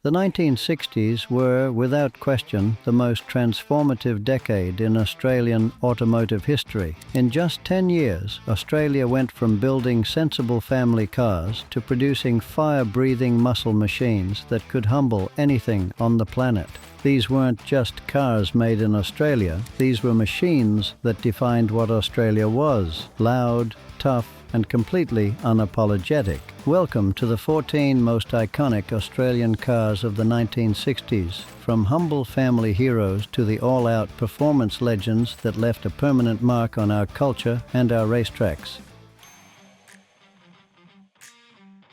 The 1960s were, without question, the most transformative decade in Australian automotive history. In just 10 years, Australia went from building sensible family cars to producing fire-breathing muscle machines that could humble anything on the planet. These weren't just cars made in Australia, these were machines that defined what Australia was: loud, tough, and completely unapologetic. Welcome to the 14 most iconic Australian cars of the 1960s, from humble family heroes to the all-out performance legends that left a permanent mark on our culture and our racetracks.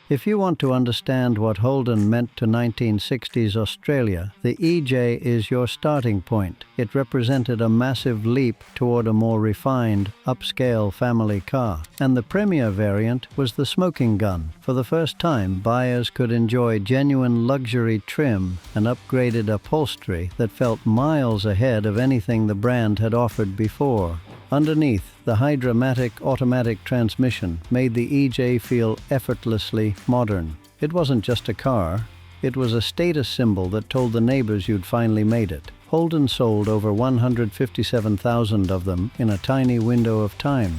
If you want to understand what Holden meant to 1960s Australia, the EJ is your starting point. It represented a massive leap toward a more refined, upscale family car. And the premier variant was the smoking gun. For the first time, buyers could enjoy genuine luxury trim and upgraded upholstery that felt miles ahead of anything the brand had offered before. Underneath, the Hydra-matic automatic transmission made the EJ feel effortlessly modern. It wasn't just a car, it was a status symbol that told the neighbors you'd finally made it. Holden sold over 157,000 of them in a tiny window of time.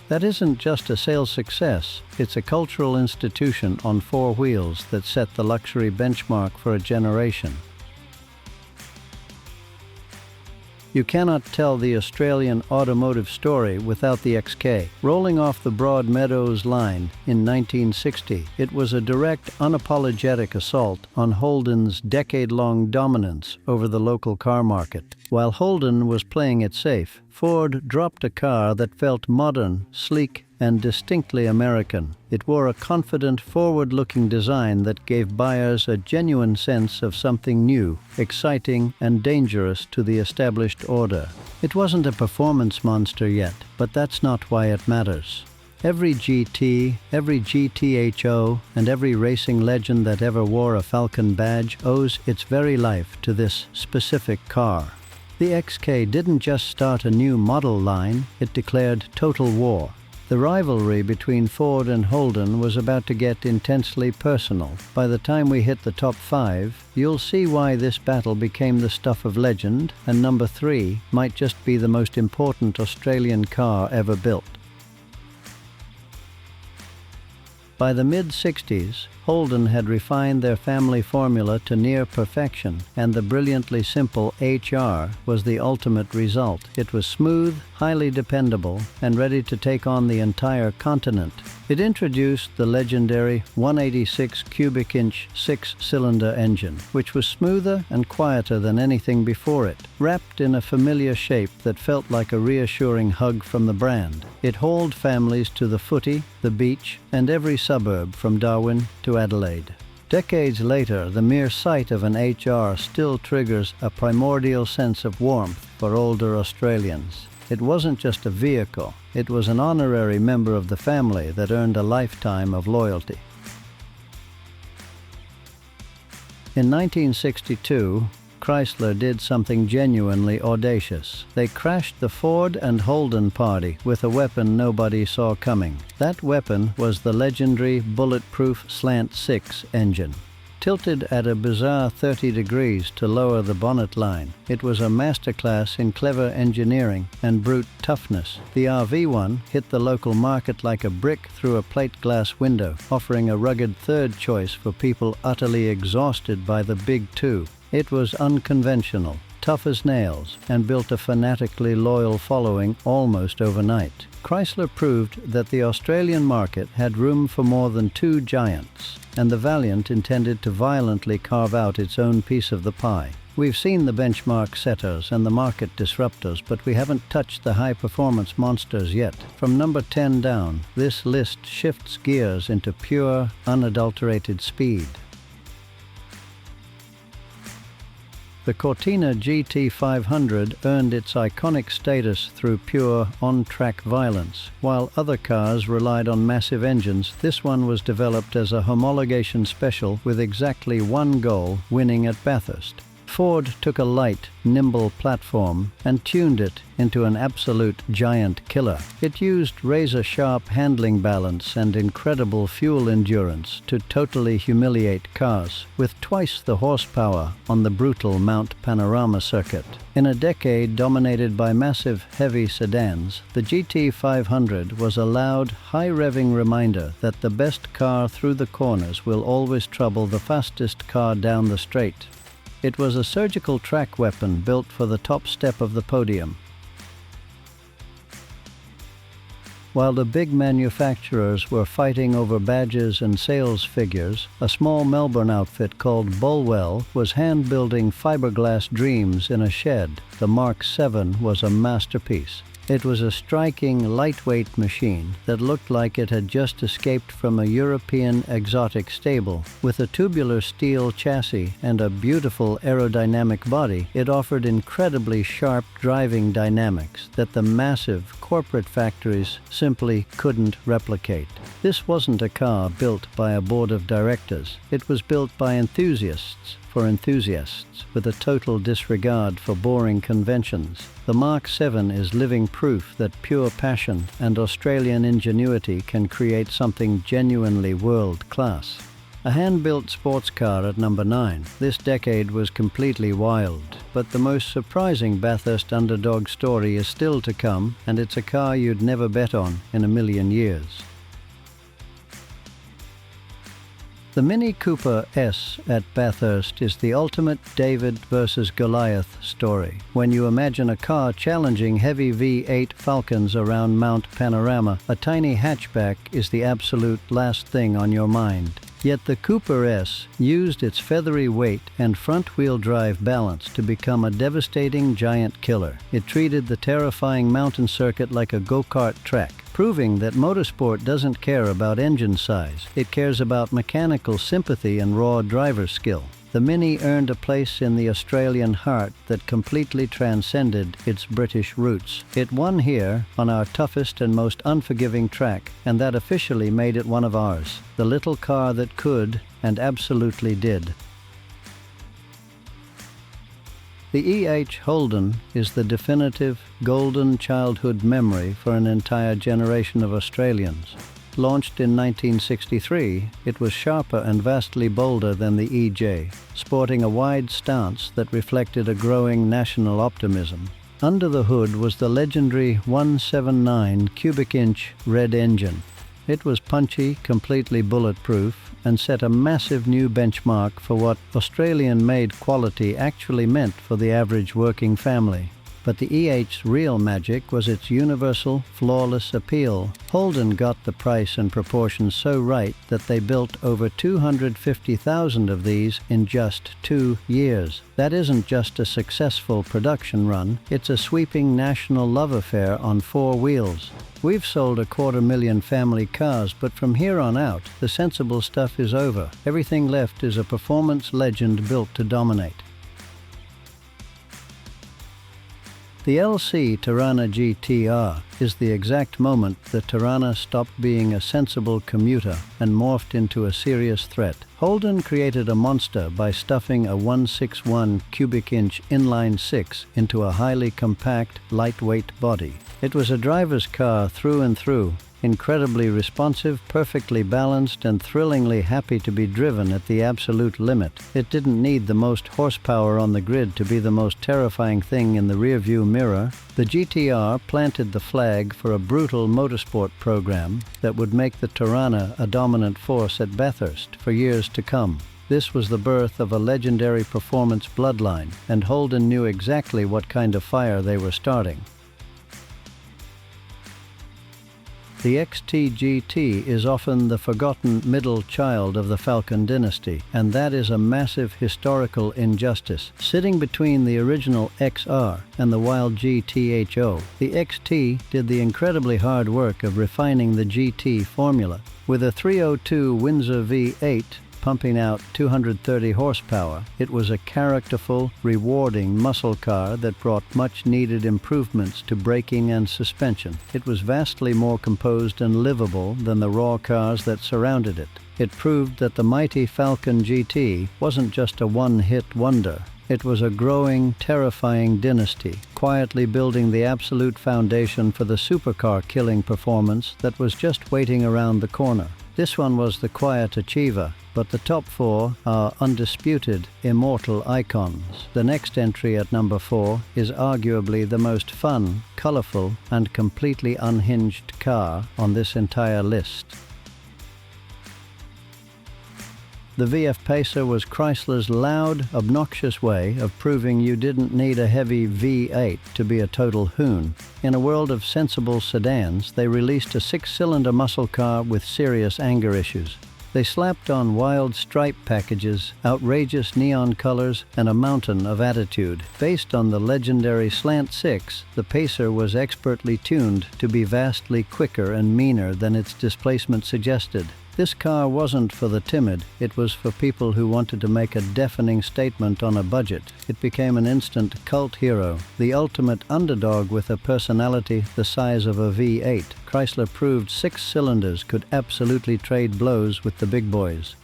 That isn't just a sales success, it's a cultural institution on four wheels that set the luxury benchmark for a generation. You cannot tell the Australian automotive story without the XK. Rolling off the Broadmeadows line in 1960, it was a direct, unapologetic assault on Holden's decade-long dominance over the local car market. While Holden was playing it safe, Ford dropped a car that felt modern, sleek, and distinctly American. It wore a confident, forward-looking design that gave buyers a genuine sense of something new, exciting, and dangerous to the established order. It wasn't a performance monster yet, but that's not why it matters. Every GT, every GTHO, and every racing legend that ever wore a Falcon badge owes its very life to this specific car. The XK didn't just start a new model line, it declared total war. The rivalry between Ford and Holden was about to get intensely personal. By the time we hit the top 5, you'll see why this battle became the stuff of legend, and number 3 might just be the most important Australian car ever built. By the mid-60s, Holden had refined their family formula to near perfection, and the brilliantly simple HR was the ultimate result. It was smooth, highly dependable, and ready to take on the entire continent. It introduced the legendary 186 cubic inch 6-cylinder engine, which was smoother and quieter than anything before it, wrapped in a familiar shape that felt like a reassuring hug from the brand. It hauled families to the footy, the beach, and every suburb from Darwin to Adelaide. Decades later, the mere sight of an HR still triggers a primordial sense of warmth for older Australians. It wasn't just a vehicle, it was an honorary member of the family that earned a lifetime of loyalty. In 1962, Chrysler did something genuinely audacious. They crashed the Ford and Holden party with a weapon nobody saw coming. That weapon was the legendary bulletproof Slant 6 engine. Tilted at a bizarre 30 degrees to lower the bonnet line, it was a masterclass in clever engineering and brute toughness. The RV1 hit the local market like a brick through a plate glass window, offering a rugged third choice for people utterly exhausted by the big two. It was unconventional, tough as nails, and built a fanatically loyal following almost overnight. Chrysler proved that the Australian market had room for more than two giants, and the Valiant intended to violently carve out its own piece of the pie. We've seen the benchmark setters and the market disruptors, but we haven't touched the high-performance monsters yet. From number 10 down, this list shifts gears into pure, unadulterated speed. The Cortina GT 500 earned its iconic status through pure, on-track violence. While other cars relied on massive engines, this one was developed as a homologation special with exactly one goal: winning at Bathurst. Ford took a light, nimble platform and tuned it into an absolute giant killer. It used razor-sharp handling balance and incredible fuel endurance to totally humiliate cars, with twice the horsepower on the brutal Mount Panorama circuit. In a decade dominated by massive, heavy sedans, the GT 500 was a loud, high-revving reminder that the best car through the corners will always trouble the fastest car down the straight. It was a surgical track weapon built for the top step of the podium. While the big manufacturers were fighting over badges and sales figures, a small Melbourne outfit called Bulwell was hand-building fiberglass dreams in a shed. The Mark VII was a masterpiece. It was a striking, lightweight machine that looked like it had just escaped from a European exotic stable. With a tubular steel chassis and a beautiful aerodynamic body, it offered incredibly sharp driving dynamics that the massive corporate factories simply couldn't replicate. This wasn't a car built by a board of directors. It was built by enthusiasts for enthusiasts, with a total disregard for boring conventions. The Mark VII is living proof that pure passion and Australian ingenuity can create something genuinely world-class. A hand-built sports car at number 9. This decade was completely wild, but the most surprising Bathurst underdog story is still to come, and it's a car you'd never bet on in a million years. The Mini Cooper S at Bathurst is the ultimate David versus Goliath story. When you imagine a car challenging heavy V8 Falcons around Mount Panorama, a tiny hatchback is the absolute last thing on your mind. Yet the Cooper S used its feathery weight and front-wheel drive balance to become a devastating giant killer. It treated the terrifying mountain circuit like a go-kart track, proving that motorsport doesn't care about engine size. It cares about mechanical sympathy and raw driver skill. The Mini earned a place in the Australian heart that completely transcended its British roots. It won here on our toughest and most unforgiving track, and that officially made it one of ours. The little car that could, and absolutely did. The Holden is the definitive golden childhood memory for an entire generation of Australians. Launched in 1963, it was sharper and vastly bolder than the EJ, sporting a wide stance that reflected a growing national optimism. Under the hood was the legendary 179 cubic-inch red engine. It was punchy, completely bulletproof, and set a massive new benchmark for what Australian-made quality actually meant for the average working family. But the EH's real magic was its universal, flawless appeal. Holden got the price and proportions so right that they built over 250,000 of these in just 2 years. That isn't just a successful production run, it's a sweeping national love affair on 4 wheels. We've sold 250,000 family cars, but from here on out, the sensible stuff is over. Everything left is a performance legend built to dominate. The LC Torana GTR is the exact moment the Torana stopped being a sensible commuter and morphed into a serious threat. Holden created a monster by stuffing a 161 cubic-inch inline-6 into a highly compact, lightweight body. It was a driver's car through and through, incredibly responsive, perfectly balanced, and thrillingly happy to be driven at the absolute limit. It didn't need the most horsepower on the grid to be the most terrifying thing in the rearview mirror. The GTR planted the flag for a brutal motorsport program that would make the Torana a dominant force at Bathurst for years to come. This was the birth of a legendary performance bloodline, and Holden knew exactly what kind of fire they were starting. The XT-GT is often the forgotten middle child of the Falcon dynasty, and that is a massive historical injustice. Sitting between the original XR and the wild GTHO, the XT did the incredibly hard work of refining the GT formula. With a 302 Windsor V8 pumping out 230 horsepower, it was a characterful, rewarding muscle car that brought much-needed improvements to braking and suspension. It was vastly more composed and livable than the raw cars that surrounded it. It proved that the mighty Falcon GT wasn't just a one-hit wonder. It was a growing, terrifying dynasty, quietly building the absolute foundation for the supercar killing performance that was just waiting around the corner. This one was the quiet achiever, but the top four are undisputed, immortal icons. The next entry at number 4 is arguably the most fun, colorful, and completely unhinged car on this entire list. The VF Pacer was Chrysler's loud, obnoxious way of proving you didn't need a heavy V8 to be a total hoon. In a world of sensible sedans, they released a 6-cylinder muscle car with serious anger issues. They slapped on wild stripe packages, outrageous neon colors, and a mountain of attitude. Based on the legendary Slant 6, the Pacer was expertly tuned to be vastly quicker and meaner than its displacement suggested. This car wasn't for the timid, it was for people who wanted to make a deafening statement on a budget. It became an instant cult hero, the ultimate underdog with a personality the size of a V8. Chrysler proved 6 cylinders could absolutely trade blows with the big boys.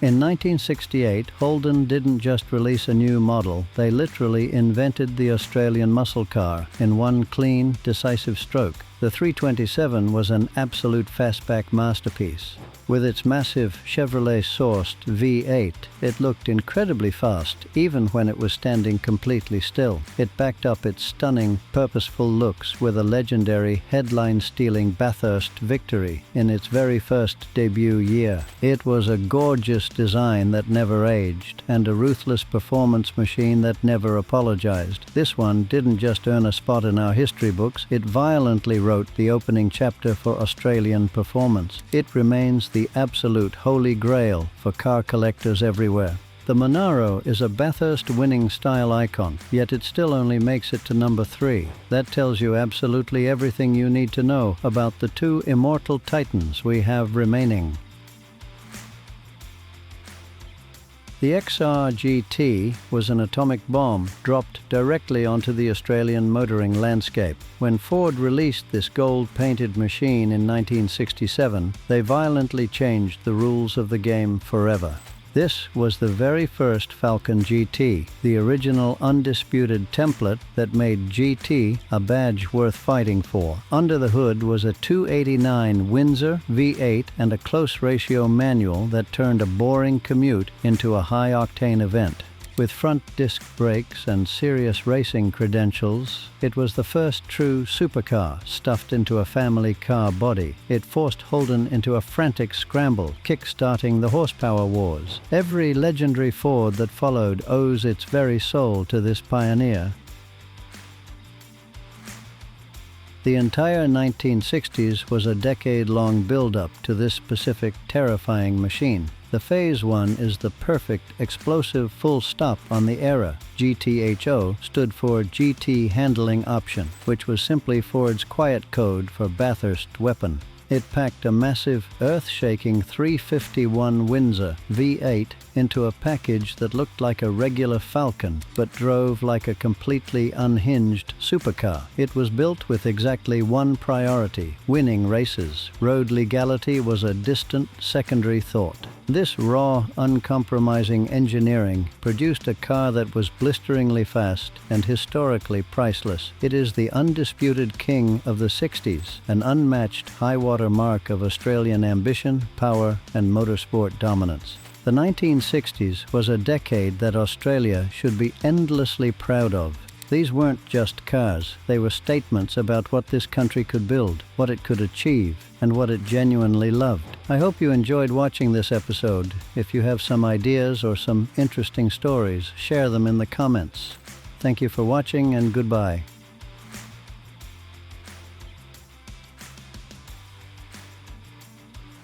In 1968, Holden didn't just release a new model, they literally invented the Australian muscle car in one clean, decisive stroke. The 327 was an absolute fastback masterpiece. With its massive Chevrolet-sourced V8, it looked incredibly fast, even when it was standing completely still. It backed up its stunning, purposeful looks with a legendary, headline-stealing Bathurst victory in its very first debut year. It was a gorgeous design that never aged, and a ruthless performance machine that never apologized. This one didn't just earn a spot in our history books, it violently wrote the opening chapter for Australian performance. It remains the absolute holy grail for car collectors everywhere. The Monaro is a Bathurst winning style icon, yet it still only makes it to number 3. That tells you absolutely everything you need to know about the 2 immortal titans we have remaining. The XR GT was an atomic bomb dropped directly onto the Australian motoring landscape. When Ford released this gold-painted machine in 1967, they violently changed the rules of the game forever. This was the very first Falcon GT, the original undisputed template that made GT a badge worth fighting for. Under the hood was a 289 Windsor V8 and a close ratio manual that turned a boring commute into a high-octane event. With front disc brakes and serious racing credentials, it was the first true supercar stuffed into a family car body. It forced Holden into a frantic scramble, kick-starting the horsepower wars. Every legendary Ford that followed owes its very soul to this pioneer. The entire 1960s was a decade-long build-up to this specific terrifying machine. The Phase I is the perfect explosive full stop on the era. GTHO stood for GT Handling Option, which was simply Ford's quiet code for Bathurst weapon. It packed a massive, earth-shaking 351 Windsor V8 into a package that looked like a regular Falcon, but drove like a completely unhinged supercar. It was built with exactly one priority: winning races. Road legality was a distant, secondary thought. This raw, uncompromising engineering produced a car that was blisteringly fast and historically priceless. It is the undisputed king of the 60s, an unmatched high-water mark of Australian ambition, power, and motorsport dominance. The 1960s was a decade that Australia should be endlessly proud of. These weren't just cars, they were statements about what this country could build, what it could achieve, and what it genuinely loved. I hope you enjoyed watching this episode. If you have some ideas or some interesting stories, share them in the comments. Thank you for watching, and goodbye.